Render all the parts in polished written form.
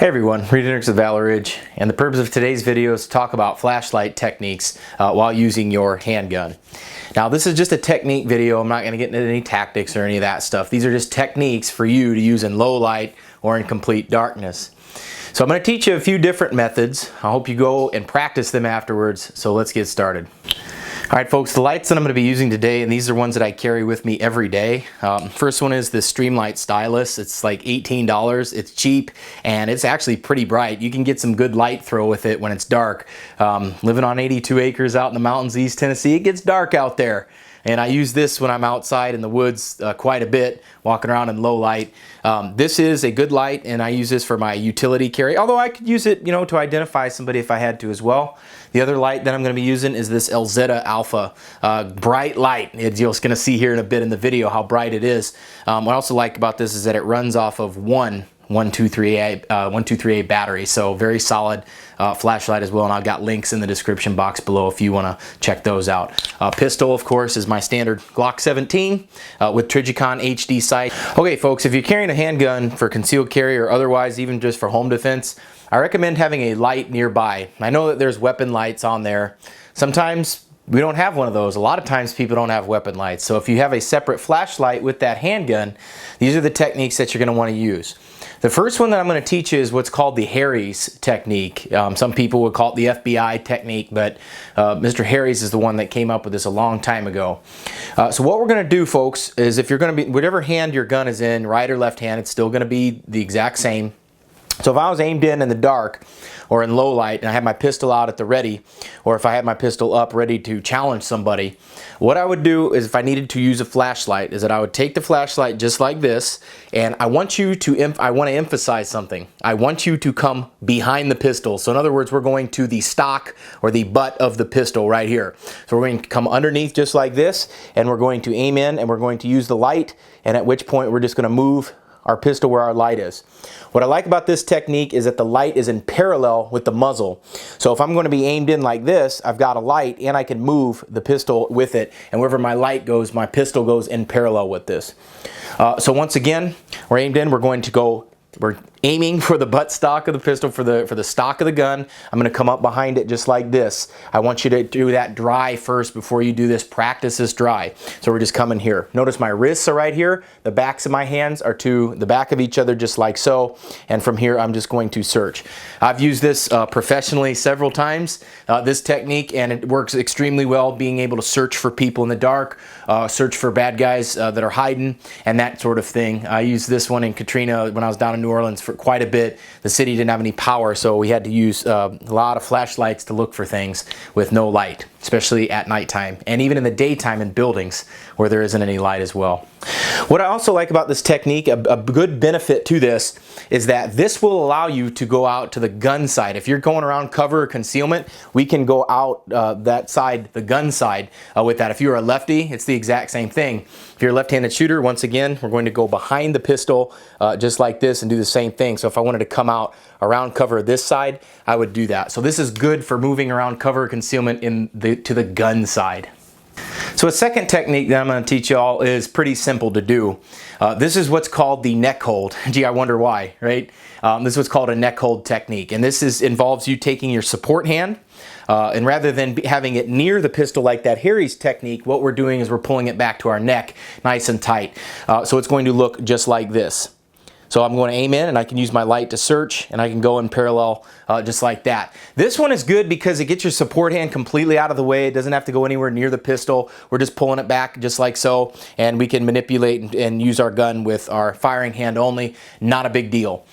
Hey everyone, Reid with Valley Ridge, and the purpose of today's video is to talk about flashlight techniques while using your handgun. Now this is just a technique video. I'm not going to get into any tactics or any of that stuff. These are just techniques for you to use in low light or in complete darkness. So I'm going to teach you a few different methods. I hope you go and practice them afterwards, so let's get started. Alright folks, the lights that I'm going to be using today, and these are ones that I carry with me every day. First one is the Streamlight Stylus. It's like $18. It's cheap and it's actually pretty bright. You can get some good light throw with it when it's dark. Living on 82 acres out in the mountains of East Tennessee, it gets dark out there. And I use this when I'm outside in the woods quite a bit, walking around in low light. This is a good light, and I use this for my utility carry, although I could use it, you know, to identify somebody if I had to as well. The other light that I'm going to be using is this LZ Alpha bright light. You're just going to see here in a bit in the video how bright it is. What I also like about this is that it runs off of 123A battery, so very solid flashlight as well, and I've got links in the description box below if you want to check those out. Pistol, of course, is my standard Glock 17 with Trijicon HD sight. Okay folks, if you're carrying a handgun for concealed carry or otherwise even just for home defense, I recommend having a light nearby. I know that there's weapon lights on there. Sometimes we don't have one of those. A lot of times people don't have weapon lights. So if you have a separate flashlight with that handgun, these are the techniques that you're going to want to use. The first one that I'm going to teach you is what's called the Henrichs technique. Some people would call it the FBI technique, but Mr. Henrichs is the one that came up with this a long time ago. So what we're going to do, folks, is if you're going to be, whatever hand your gun is in, right or left hand, it's still going to be the exact same. So if I was aimed in the dark or in low light and I had my pistol out at the ready, or if I had my pistol up ready to challenge somebody, what I would do is if I needed to use a flashlight is that I would take the flashlight just like this, and I want to emphasize something. I want you to come behind the pistol. So in other words, we're going to the stock or the butt of the pistol right here. So we're going to come underneath just like this, and we're going to aim in and we're going to use the light, and at which point we're just going to move our pistol where our light is. What I like about this technique is that the light is in parallel with the muzzle. So if I'm going to be aimed in like this, I've got a light and I can move the pistol with it, and wherever my light goes, my pistol goes in parallel with this. So once again, we're aimed in, we're aiming for the butt stock of the pistol, for the stock of the gun. I'm going to come up behind it just like this. I want you to do that dry first before you do this. Practice this dry. So we're just coming here. Notice my wrists are right here. The backs of my hands are to the back of each other just like so. And from here I'm just going to search. I've used this professionally several times, this technique, and it works extremely well, being able to search for people in the dark, search for bad guys that are hiding, and that sort of thing. I used this one in Katrina when I was down in New Orleans for quite a bit. The city didn't have any power, so we had to use a lot of flashlights to look for things with no light, especially at nighttime, and even in the daytime in buildings where there isn't any light as well. What I also like about this technique, a good benefit to this, is that this will allow you to go out to the gun side. If you're going around cover or concealment, we can go out that side, the gun side, with that. If you're a lefty, it's the exact same thing. If you're a left-handed shooter, once again, we're going to go behind the pistol just like this and do the same thing. So if I wanted to come out around cover this side, I would do that. So this is good for moving around cover or concealment to the gun side. So a second technique that I'm going to teach y'all is pretty simple to do. This is what's called the neck hold. Gee, I wonder why, right? This is what's called a neck hold technique, and this involves you taking your support hand, and rather than having it near the pistol like that Henrichs technique, what we're doing is we're pulling it back to our neck nice and tight. So it's going to look just like this. So I'm going to aim in and I can use my light to search, and I can go in parallel just like that. This one is good because it gets your support hand completely out of the way. It doesn't have to go anywhere near the pistol. We're just pulling it back just like so, and we can manipulate and use our gun with our firing hand only. Not a big deal.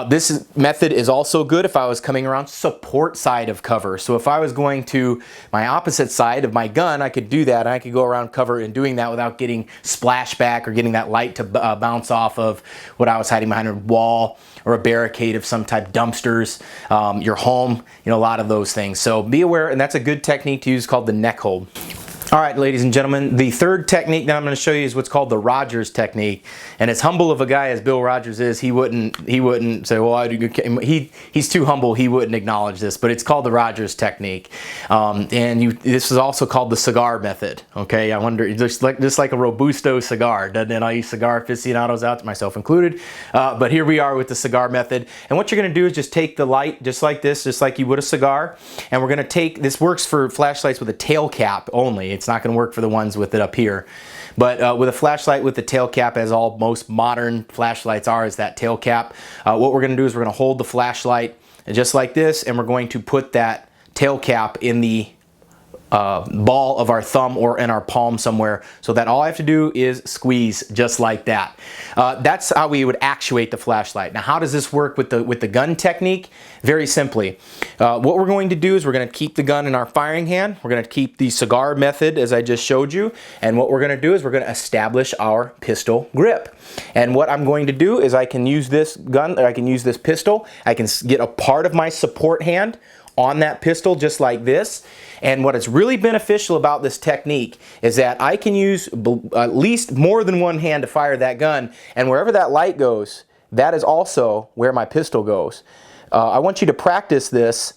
This method is also good if I was coming around support side of cover. So if I was going to my opposite side of my gun, I could do that, and I could go around cover and doing that without getting splashback or getting that light to bounce off of what I was hiding behind, a wall or a barricade of some type, dumpsters, your home, you know, a lot of those things. So be aware, and that's a good technique to use called the neck hold. All right, ladies and gentlemen, the third technique that I'm going to show you is what's called the Rogers technique. And as humble of a guy as Bill Rogers is, he wouldn't say, well, he's too humble, he wouldn't acknowledge this, but it's called the Rogers technique. This is also called the Cigar Method. Okay, I wonder, just like a Robusto cigar, doesn't it? I use cigar aficionados out, myself included. But here we are with the Cigar Method. And what you're going to do is just take the light, just like this, just like you would a cigar. And we're going to take, this works for flashlights with a tail cap only. It's not going to work for the ones with it up here. But with a flashlight with the tail cap, as all most modern flashlights are, is that tail cap. What we're going to do is we're going to hold the flashlight just like this, and we're going to put that tail cap in the ball of our thumb or in our palm somewhere, so that all I have to do is squeeze just like that. That's how we would actuate the flashlight. Now, how does this work with the gun technique? Very simply, what we're going to do is we're going to keep the gun in our firing hand. We're going to keep the Cigar Method as I just showed you, and what we're going to do is we're going to establish our pistol grip. And what I'm going to do is I can use this gun, or I can use this pistol. I can get a part of my support hand on that pistol just like this. And what is really beneficial about this technique is that I can use at least more than one hand to fire that gun, and wherever that light goes, that is also where my pistol goes. I want you to practice this.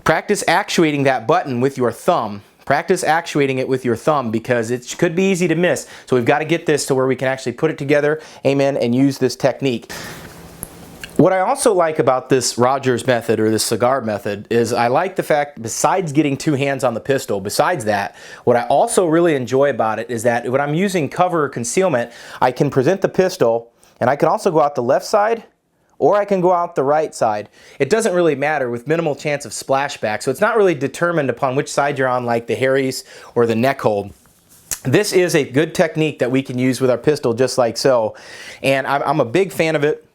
Practice actuating that button with your thumb. Practice actuating it with your thumb, because it could be easy to miss. So we've got to get this to where we can actually put it together, amen, and use this technique. What I also like about this Rogers method, or this Cigar Method, is I like the fact, besides getting two hands on the pistol, besides that, what I also really enjoy about it is that when I'm using cover or concealment, I can present the pistol, and I can also go out the left side, or I can go out the right side. It doesn't really matter, with minimal chance of splashback, so it's not really determined upon which side you're on, like the Henrichs or the neck hold. This is a good technique that we can use with our pistol just like so, and I'm a big fan of it.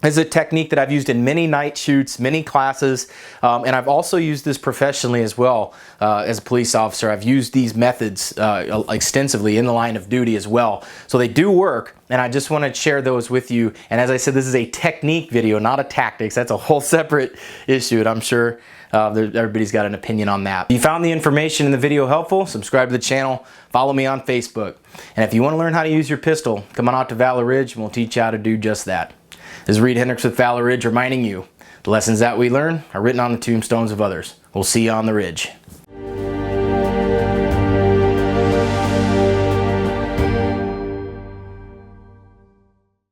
It's a technique that I've used in many night shoots, many classes, and I've also used this professionally as well. As a police officer, I've used these methods extensively in the line of duty as well. So they do work, and I just want to share those with you. And as I said, this is a technique video, not a tactics. That's a whole separate issue, and I'm sure everybody's got an opinion on that. If you found the information in the video helpful, subscribe to the channel, follow me on Facebook. And if you want to learn how to use your pistol, come on out to Valor Ridge, and we'll teach you how to do just that. This is Reid Henrichs with Valor Ridge, reminding you, the lessons that we learn are written on the tombstones of others. We'll see you on the ridge.